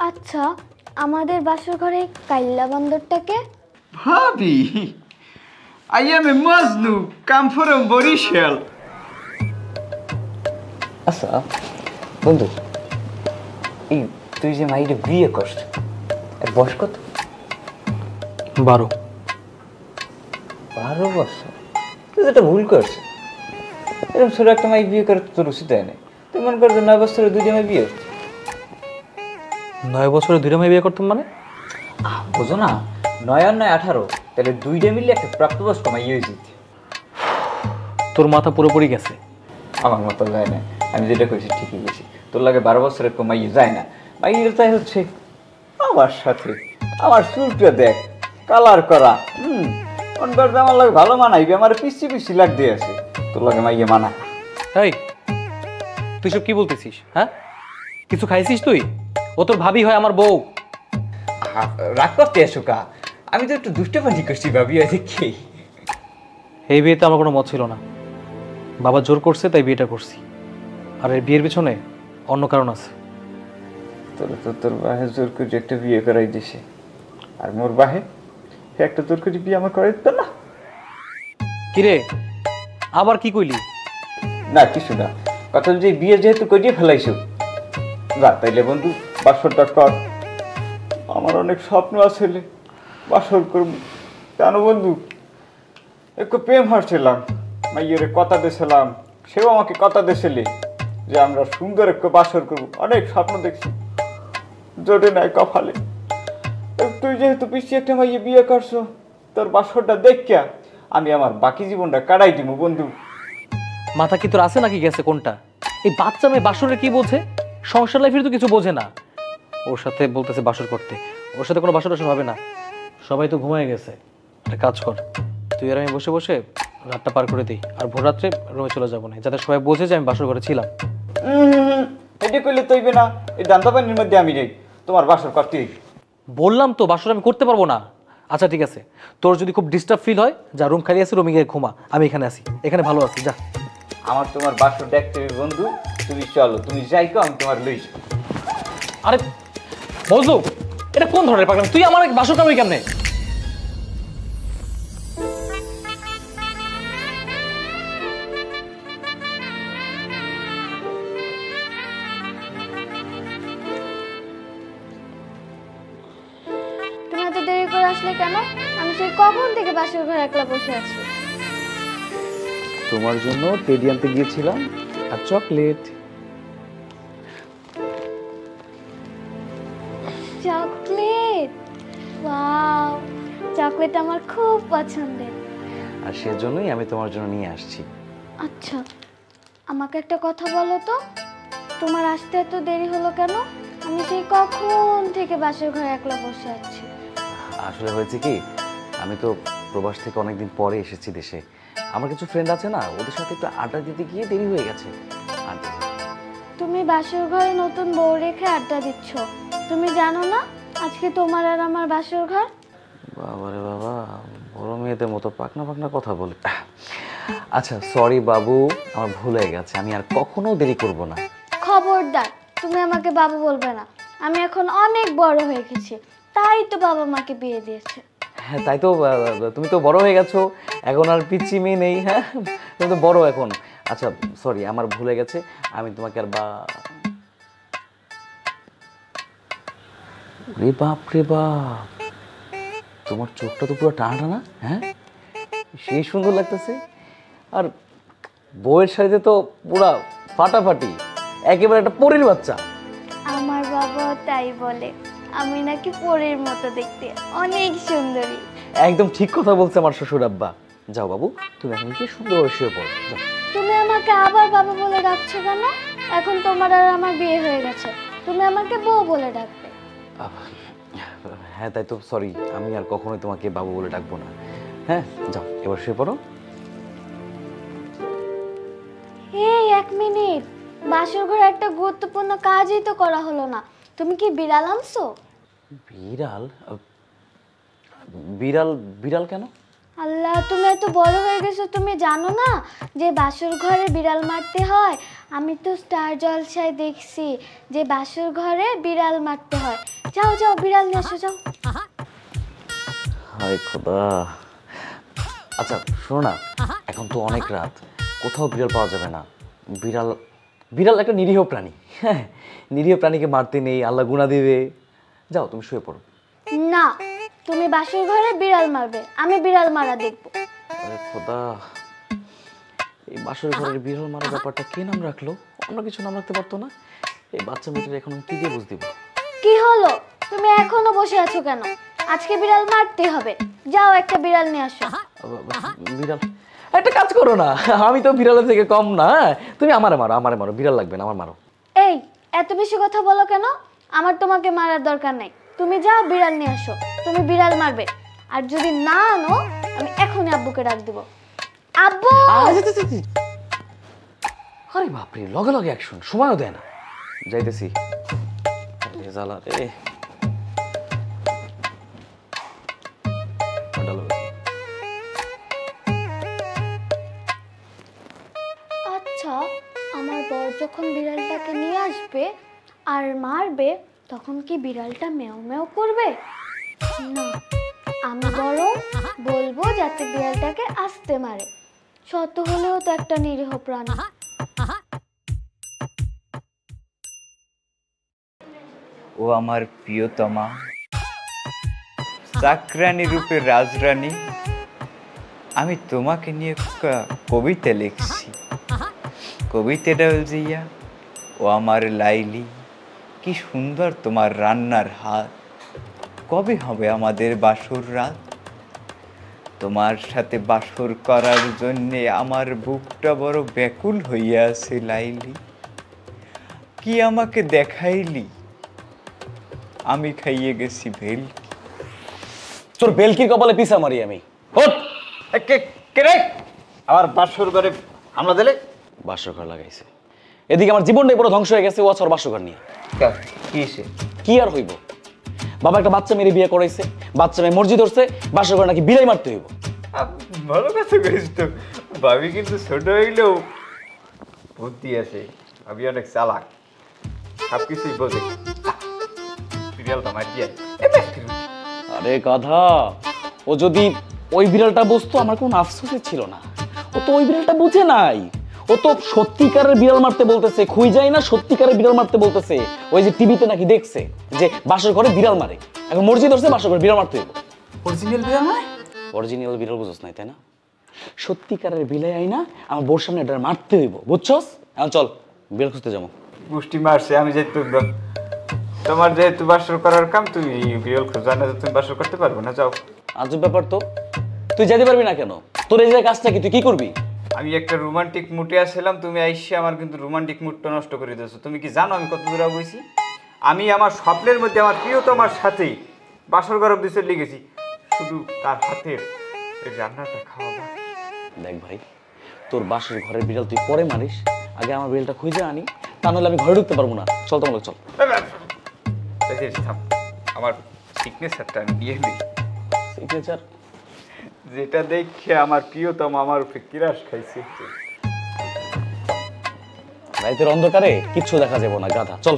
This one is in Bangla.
আচ্ছা, আমাদের বাসর ঘরে কাইল্লা বান্দরটাকে? ভাবি, I am a Majnu, come from Borishal. আচ্ছা বন্ধু, এই তুই যে মাইরে বিয়ে করছ, এর বয়স কত? 12। 12 বছর? তুই তো একটা ভুল করছিস। এরকম ছোট একটা মাই বিয়ে করে তোর উচিত হয় না। তুই মনে কর যে 9 বছরে 2টা মাই বিয়ে হচ্ছে। 9 বছরে 2টা মেয়ে বিয়ে করতাম মানে? বুঝো না, 9 আর 9 18, তাহলে 2টা মিলে একটা প্রাপ্তবয়স্ক মাই হয়ে যেত। তোর মাথা পুরোপুরি গেছে। আমার মতো যায় না, আমি যেটা কইছি ঠিকই কইছি। তোর লাগে 12 বছরের কম মাইয়ে যায় না। মাইয়ের চাই হচ্ছে আমার সাথে। আমার চুলটা দেখ, কালার করা। অনবার আমার লাগে ভালো মানাইবে, আমার পিছি পিছি লাগ দিয়ে আছে। তোর লাগে মাইয়ে মানা। এই তুই সব কি বলতেছিস? হ্যাঁ, কিছু খাইছিস তুই? ও তোর ভাবি হয়, আমার বউ। রাগ করতে এসো কা, আমি তো একটু দুষ্টপানি করছি ভাবি, আছে কি? এই বিয়েতে আমার কোনো মত ছিল না, বাবা জোর করছে তাই বিয়েটা করছি। আর এই বিয়ের পিছনে অন্য কারণ আছে। তোর বাহে জোর করে একটা বিয়ে করাই দিছে, আর মোর বাহে একটা জোর করে বিয়ে আমার করাই দিত না। কিরে, আবার কি কইলি? না কিছু না, কথা যে বিয়ে যেহেতু করিয়ে ফেলাইছো, যা তাইলে বন্ধু বাসরটা কর। আমার অনেক স্বপ্ন আছে, বাসর করব। জানো বন্ধু, একটু প্রেম হারছিলাম, মাইয়ের কথা দিয়েছিলাম, সেও আমাকে কথা দিয়েছিলে যে আমরা সুন্দর একটু বাসর করব। অনেক স্বপ্ন দেখছি, জোটে নাই কপালে। তুই যেহেতু পিছিয়ে একটা মাইয়ে বিয়ে করছো, তোর বাসরটা দেখিয়া আমি আমার বাকি জীবনটা কাটাই দিব বন্ধু। মাথা কি তোর আছে নাকি গেছে কোনটা? এই বাচ্চা মেয়ে বাসরে কি বোঝে? সংসার লাইফের তো কিছু বোঝে না। ওর সাথে বলতেছে বাসর করতে, ওর সাথে কোনো বাসর টাসর হবে না। সবাই তো ঘুমায় গেছে। একটা কাজ কর, তুই আর আমি বসে বসে রাতটা পার করে দিই, আর ভোর রাত্রে রুমে চলে যাবো না, যাতে সবাই বোঝে যে আমি বাসর ঘরে ছিলাম। এটি করলে তৈবে না, এই দান্তা পানির মধ্যে আমি নেই, তোমার বাসর করতে। বললাম তো বাসর আমি করতে পারবো না। আচ্ছা ঠিক আছে, তোর যদি খুব ডিস্টার্ব ফিল হয়, যা রুম খালি আছে, রুমে গিয়ে ঘুমা, আমি এখানে আছি, এখানে ভালো আছি, যা। আমার তোমার বাসর দেখতে হবে বন্ধু, তুমি চলো, তুমি যাই কো, আমি তোমার লই যাবো। আরে বলছো, এটা কোন ধরনের পাগলামি? তুই আমার বাসর কামড়ি কেমনে? তুমি এত দেরি করে আসলে কেন? আমি সেই কখন থেকে বাসর ঘরে একলা বসে আছি। তোমার জন্য টেডি আনতে গিয়েছিলাম, আর চকলেট। চকলেট? ওয়াও, চকলেট আমার খুব পছন্দের। আর সেজন্যই আমি তোমার জন্য নিয়ে আসছি। আচ্ছা, আমাকে একটা কথা বলো তো, তোমার আসতে এত দেরি হলো কেন? আমি সেই কখন থেকে বাসর ঘরে একলা বসে আছি। আসলে হয়েছে কি, আমি তো প্রবাস থেকে অনেকদিন পরে এসেছি দেশে। আমার কিছু ফ্রেন্ড আছে না, ওদের সাথে একটু আড্ডা দিতে গিয়ে দেরি হয়ে গেছে। তুমি বাসর ঘরে নতুন বউ রেখে আড্ডা দিচ্ছ, তুমি জানো না আজকে তোমার আর আমার বাসর ঘর? বাবারে বাবা, বড় মেয়েদের মতো পাকনা পাকনা কথা বলে। আচ্ছা সরি বাবু, আমার ভুল হয়ে গেছে, আমি আর কখনো দেরি করব না। খবরদার, তুমি আমাকে বাবু বলবে না। আমি এখন অনেক বড় হয়ে গেছি, তাই তো বাবা মাকে বিয়ে দিয়েছে। হ্যাঁ তাই তো, তুমি তো বড় হয়ে গেছো, এখন আর পিচ্চি মেয়ে নেই। হ্যাঁ তুমি তো বড় এখন। আচ্ছা সরি, আমার ভুলে গেছে, আমি তোমাকে আর রে বাপ রে বাপ, তোমার চোখটা তো পুরো টানা টানা। হ্যাঁ সেই সুন্দর লাগতেছে, আর বউয়ের শাড়িতে তো পুরা ফাটাফাটি, একেবারে একটা পরীর বাচ্চা। আমার বাবা তাই বলে, আমি নাকি পরীর মতো দেখতে, অনেক সুন্দরী। একদম ঠিক কথা বলছে আমার শ্বশুর আব্বা। যাও বাবু, তুমি এখন কি সুন্দর শুয়ে পড়ো, যাও। তুমি আমাকে আবার বাবা বলে ডাকছো কেন? এখন তোমার আর আমার বিয়ে হয়ে গেছে, তুমি আমাকে বউ বলে ডাকবে। হ্যাঁ তাই তো, সরি, আমি আর কখনোই তোমাকে বাবু বলে ডাকবো না। হ্যাঁ যাও এবার শুয়ে পড়ো। এই এক মিনিট, বাসর ঘরে একটা গুরুত্বপূর্ণ কাজই তো করা হলো না। তুমি কি বিড়াল আনছো? বিড়াল? বিড়াল? বিড়াল কেন? আল্লাহ, তুমি এত বড় হয়ে গেছো, তুমি জানো না যে বাসর ঘরে বিড়াল মারতে হয়? আমি তো স্টার জলসায় দেখছি যে বাসর ঘরে বিড়াল মারতে হয়। যাও যাও, বিড়াল নিয়ে এসো, যাও। হায় খোদা। আচ্ছা শোনো না, এখন তো অনেক রাত, কোথাও বিড়াল পাওয়া যাবে না। বিড়াল বিড়াল একটা নিরীহ প্রাণী, হ্যাঁ, নিরীহ প্রাণীকে মারতে নেই, আল্লাহ গুনাহ দিবে। যাও তুমি শুয়ে পড়ো। না, তুমি বাসর ঘরে বিড়াল মারবে, আমি বিড়াল মারা দেখবো। আরে খোদা, এই বাসর ঘরের বিড়াল মারার ব্যাপারটা কে নাম রাখলো? আমরা কিছু নাম রাখতে পারতো না? এই বাচ্চা মেয়েটার এখন আমি কি দিয়ে বুঝ দিব? কি হলো, তুমি এখনো বসে আছো কেন? আজকে বিড়াল মারতে হবে, যাও একটা বিড়াল নিয়ে আসো। বিড়াল, একটা কাজ করো না, আমি তো বিড়ালের থেকে কম না, তুমি আমারে মারো, আমারে মারো, বিড়াল লাগবে না, আমার মারো। এই, এত বেশি কথা বলো কেন? আমার তোমাকে মারার দরকার নাই, তুমি যাও বিড়াল নিয়ে আসো। তুমি বিড়াল মারবে, আর যদি না আনো আমি এখনই আব্বুকে ডাক দিব। আব্বু! আরে বাপরে, লগে লগে অ্যাকশন, সময়ও দেয় না। যাইতেছি। আরে জ্বালা রে। আচ্ছা, আমার বর যখন বিড়ালটাকে নিয়ে আসবে আর মারবে, তখন কি বিড়ালটা ম্যাও ম্যাও করবে? না, আমি বরং বলবো যাতে বিড়ালটাকে আস্তে মারে, শত হলেও তো একটা নিরীহ প্রাণী। ও আমার প্রিয়তমা, চাকরানী রূপে রাজরানী, আমি তোমাকে নিয়ে কবিতা লিখছি। কবিতাটা জিয়া, ও আমার লাইলি, কি সুন্দর তোমার রান্নার হাত, কবে হবে আমাদের বাসর রাত? তোমার সাথে বাসর করার জন্যে আমার বুকটা বড় ব্যাকুল হইয়া আছে লাইলি। কি আমাকে দেখাইলি, আমি খাইয়ে গেছি ভেলকি। তোর বেলকির কপালে পিছা মারি আমি। ওঠ! কে রে আমার বাসর ঘরে হামলা দিলে? বাসর ঘর লাগাইছে, এদিকে আমার জীবনটাই পুরো ধ্বংস হয়ে গেছে, ও আছর বাসর ঘর নিয়ে। কি সে? কি আর হইব, বাবা একটা বাচ্চা মেরে বিয়ে করাইছে, বাচ্চা মেয়ে মসজিদ ধরছে, বাসর ঘর নাকি বিলাই মারতে হইব। ভালো কথা কইস তো, ভাবি কিন্তু ছোট হইলেও বুদ্ধি আছে, ভাবি অনেক চালাক, সব কিছুই বোঝে। বিড়ালটা মার দিয়ে আরে গাধা, ও যদি ওই বিড়ালটা বুঝতো আমার কোনো আফসোসই ছিল না। ও তো ওই বিড়ালটা বুঝে নাই, ও তো সত্যিকারের বিড়াল মারতে বলতেছে, খুই যায় না, সত্যিকারের বিড়াল মারতে বলতেছে। ওই যে টিভিতে নাকি দেখছে যে বাসর ঘরে বিড়াল মারে, এখন মসজিদ ধরছে, বাসর ঘরে বিড়াল মারতে হইব। অরিজিনাল বিড়াল নয়? অরিজিনাল বিড়াল বুঝছ নাই, তাই না? সত্যিকারের বিলাই আইনা আমার বোর সামনে এটা মারতে হইব, বুঝছস? এখন চল বিড়াল খুঁজতে যাবো। গোষ্ঠী মারছে, আমি যেহেতু তোমার যেহেতু বাসর করার কাম, তুমি বিড়াল খোঁজা না, তুমি বাসর করতে পারবে না, যাও। আজব ব্যাপার তো, তুই যেতে পারবি না কেন? তোর এই যে কাজটা কি, তুই কি করবি? আমি একটা রোমান্টিক মুডে আসছিলাম, তুমি আইসে আমার কিন্তু রোমান্টিক মুডটা নষ্ট করে দিয়েছো। তুমি কি জানো আমি কত দূর বইছি? আমি আমার স্বপ্নের মধ্যে আমার প্রিয়তমার সাথেই বাসর ঘর অব্দি চলে গেছি, শুধু তার হাতের এই রান্নাটা খাওয়া। দেখ ভাই, তোর বাসের ঘরের বিড়াল তুই পরে মারিস, আগে আমার বিড়ালটা খুঁজে আনি, তা নাহলে আমি ঘরে ঢুকতে পারবো না। চল তোমার চল। আমার সিগনেচারটা আমি নিয়ে নিই, সিগনেচার যেটা দেখে আমার প্রিয়তম আমার উপরে কিরাস খাইছে। রাইতের অন্ধকারে কিচ্ছু দেখা যাবো না, গাধা। চল।